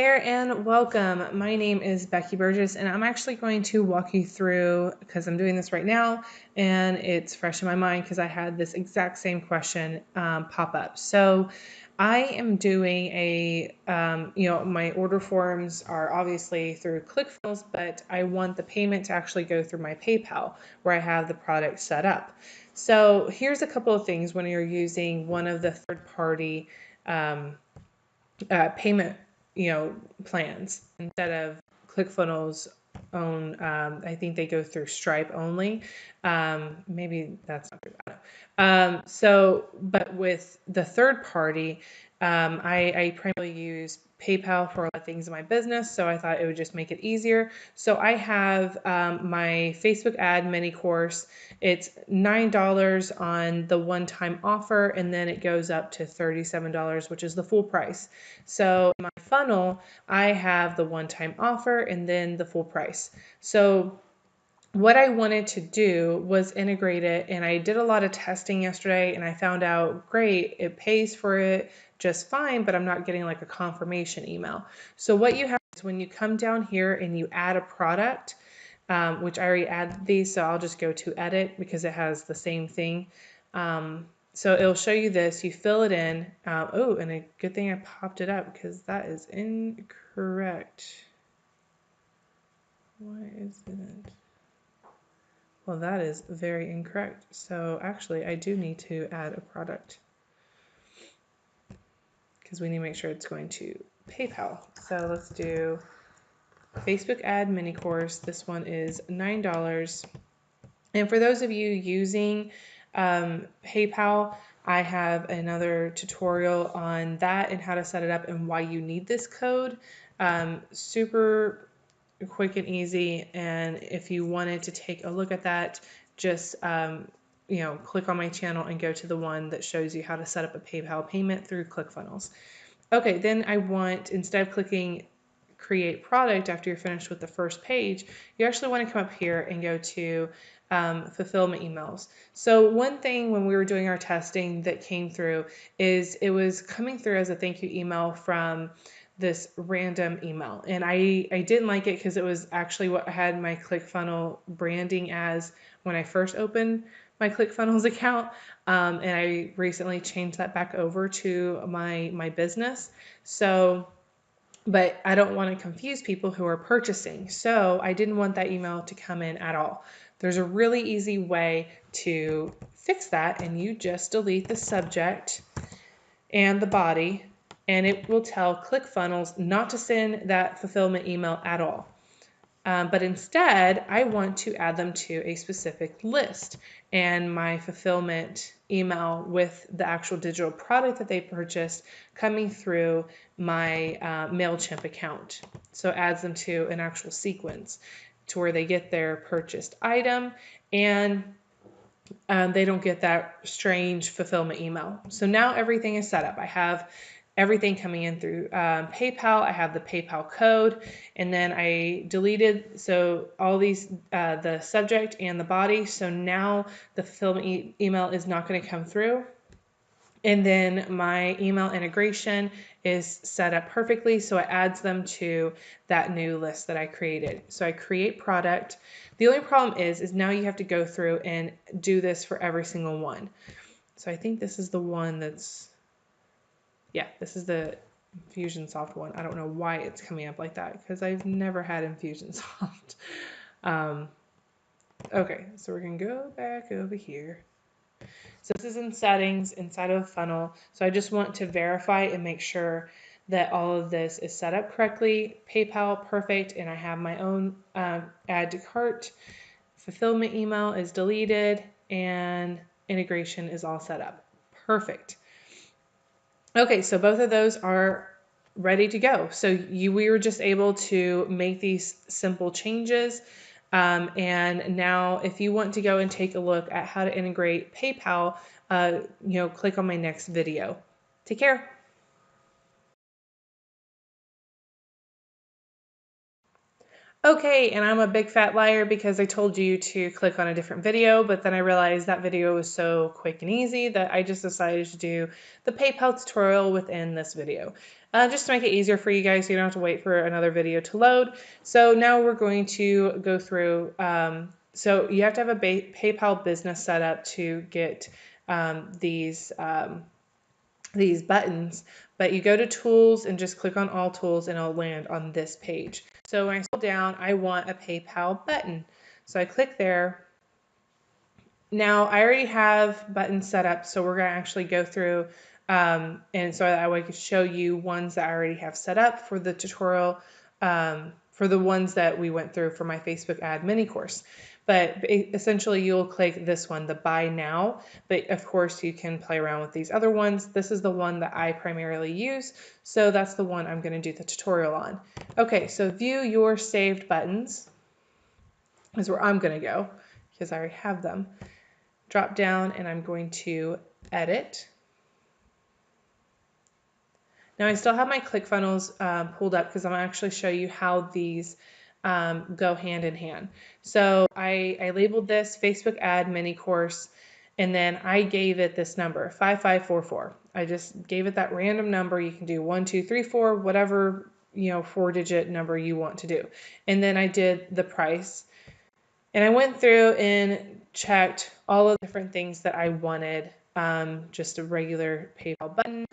there and welcome. My name is Becky Burgess and I'm actually going to walk you through, because I'm doing this right now and it's fresh in my mind because I had this exact same question pop up. So I am doing my order forms are obviously through Clickfunnels, but I want the payment to actually go through my PayPal where I have the product set up. So here's a couple of things when you're using one of the third-party payment, plans instead of ClickFunnels own. I think they go through Stripe only. Maybe that's not good. But with the third party, I primarily use PayPal for a lot of things in my business, so I thought it would just make it easier. So I have my Facebook ad mini course. It's $9 on the one-time offer, and then it goes up to $37, which is the full price. So in my funnel, I have the one-time offer and then the full price. So what I wanted to do was integrate it, and I did a lot of testing yesterday and I found out, great, it pays for it just fine, but I'm not getting like a confirmation email. So what you have is when you come down here and you add a product, which I already added these, so I'll just go to edit because it has the same thing. So it'll show you this, you fill it in. Oh, and a good thing I popped it up because that is incorrect. Why is it? Well, that is very incorrect. So actually, I do need to add a product because we need to make sure it's going to PayPal. So let's do Facebook ad mini course. This one is $9. And for those of you using PayPal, I have another tutorial on that and how to set it up and why you need this code. Super quick and easy, and if you wanted to take a look at that, just click on my channel and go to the one that shows you how to set up a PayPal payment through ClickFunnels. Okay, then I want, instead of clicking create product after you're finished with the first page, you actually want to come up here and go to fulfillment emails. So one thing when we were doing our testing that came through is it was coming through as a thank you email from this random email, and I didn't like it because it was actually what I had my ClickFunnel branding as when I first opened my ClickFunnels account, and I recently changed that back over to my business. So but I don't want to confuse people who are purchasing. So I didn't want that email to come in at all. There's a really easy way to fix that, and you just delete the subject and the body, and it will tell ClickFunnels not to send that fulfillment email at all. But instead, I want to add them to a specific list, and my fulfillment email with the actual digital product that they purchased coming through my MailChimp account. So it adds them to an actual sequence to where they get their purchased item and they don't get that strange fulfillment email. So now everything is set up. I have everything coming in through PayPal. I have the PayPal code, and then I deleted all these the subject and the body. So now the fulfillment email is not going to come through. And then my email integration is set up perfectly, so it adds them to that new list that I created. So I create product. The only problem is now you have to go through and do this for every single one. So I think this is the one that's, yeah, this is the Infusionsoft one. I don't know why it's coming up like that because I've never had Infusionsoft. Okay, so we're going to go back over here. So this is in settings inside of a funnel. So I just want to verify and make sure that all of this is set up correctly. PayPal, perfect. And I have my own add to cart. Fulfillment email is deleted and integration is all set up. Perfect. Okay, so both of those are ready to go. So we were just able to make these simple changes. And now if you want to go and take a look at how to integrate PayPal, click on my next video. Take care. Okay, and I'm a big fat liar because I told you to click on a different video, but then I realized that video was so quick and easy that I just decided to do the PayPal tutorial within this video. just to make it easier for you guys so you don't have to wait for another video to load. So now we're going to go through, so you have to have a PayPal business set up to get these buttons, but you go to tools and just click on all tools and it'll land on this page. So when I scroll down, I want a PayPal button. So I click there. Now I already have buttons set up, so we're going to actually go through and so that I can show you ones that I already have set up for the tutorial, for the ones that we went through for my Facebook ad mini course. But essentially you'll click this one, the buy now, but of course you can play around with these other ones. This is the one that I primarily use, so that's the one I'm going to do the tutorial on. Okay, so view your saved buttons is where I'm going to go because I already have them. Drop down and I'm going to edit. Now I still have my Clickfunnels pulled up because I'm going to actually show you how these go hand in hand. So I labeled this Facebook ad mini course, and then I gave it this number 5544. I just gave it that random number. You can do 1, 2, 3, 4, whatever 4-digit number you want to do. And then I did the price, and I went through and checked all of the different things that I wanted. Just a regular PayPal button.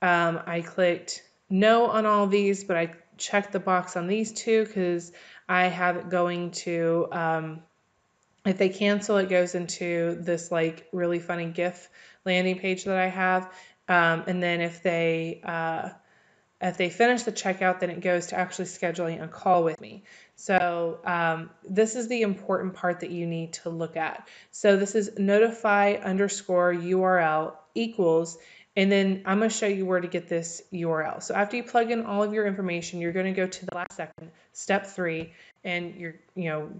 I clicked no on all these, but I checked the box on these two because I have it going to, if they cancel, it goes into this like really funny GIF landing page that I have. And then if they finish the checkout, then it goes to actually scheduling a call with me. So this is the important part that you need to look at. So this is notify underscore URL equals, and then I'm going to show you where to get this URL. So after you plug in all of your information, you're going to go to the last section, step 3, and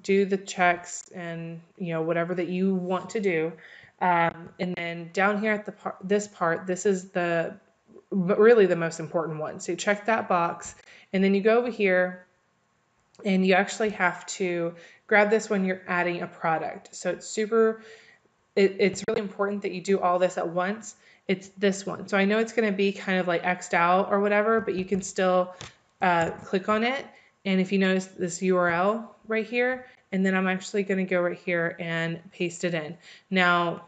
do the checks and whatever that you want to do. And then down here at this part, this is really the most important one. So you check that box, and then you go over here and you actually have to grab this when you're adding a product. So it's it's really important that you do all this at once. It's this one. So I know it's going to be kind of like X'd out or whatever, but you can still click on it. And if you notice this URL right here, and then I'm actually going to go right here and paste it in. Now,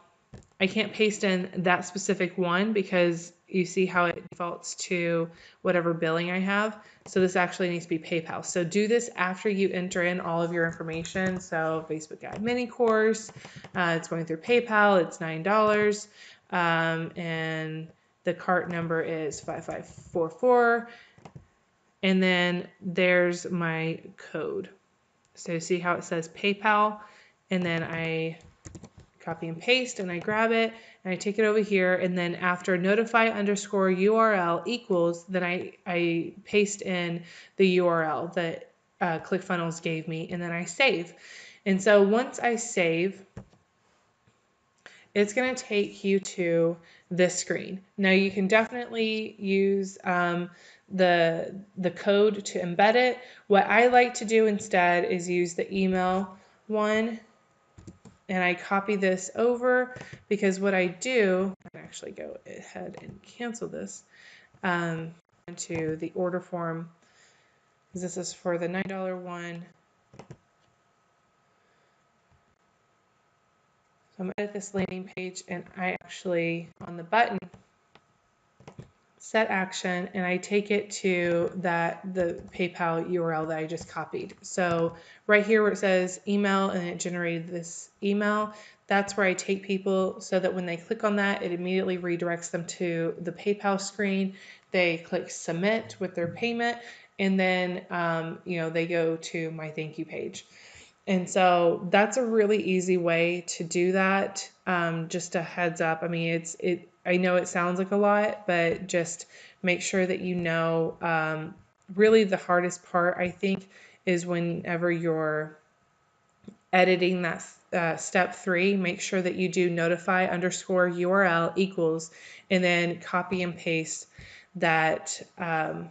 I can't paste in that specific one because you see how it defaults to whatever billing I have. So this actually needs to be PayPal. So do this after you enter in all of your information. So Facebook ad mini course, it's going through PayPal, it's $9. And the cart number is 5544. And then there's my code. So see how it says PayPal, and then I copy and paste and I grab it and I take it over here, and then after notify underscore URL equals, then I paste in the URL that ClickFunnels gave me, and then I save. And so once I save, it's going to take you to this screen. Now you can definitely use the code to embed it. What I like to do instead is use the email one, and I copy this over because what I do, I can actually go ahead and cancel this into the order form, because this is for the $9 one. So I'm going to edit this landing page, and I actually, on the button, set action, and I take it to the PayPal URL that I just copied. So right here where it says email and it generated this email, that's where I take people so that when they click on that, it immediately redirects them to the PayPal screen. They click submit with their payment, and then they go to my thank you page. And so that's a really easy way to do that. Just a heads up. I mean, I know it sounds like a lot, but just make sure that really the hardest part, I think, is whenever you're editing that step 3, make sure that you do notify underscore URL equals, and then copy and paste that. Oh,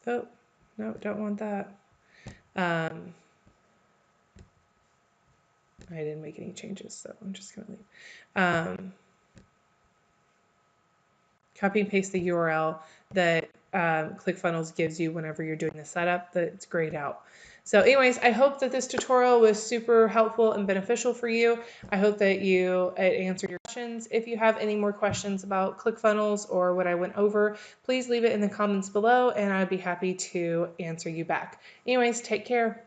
no, don't want that. I didn't make any changes, so I'm just going to leave. Copy and paste the URL that ClickFunnels gives you whenever you're doing the setup. That's grayed out. So anyways, I hope that this tutorial was super helpful and beneficial for you. I hope that it answered your questions. If you have any more questions about ClickFunnels or what I went over, please leave it in the comments below and I'd be happy to answer you back. Anyways, take care.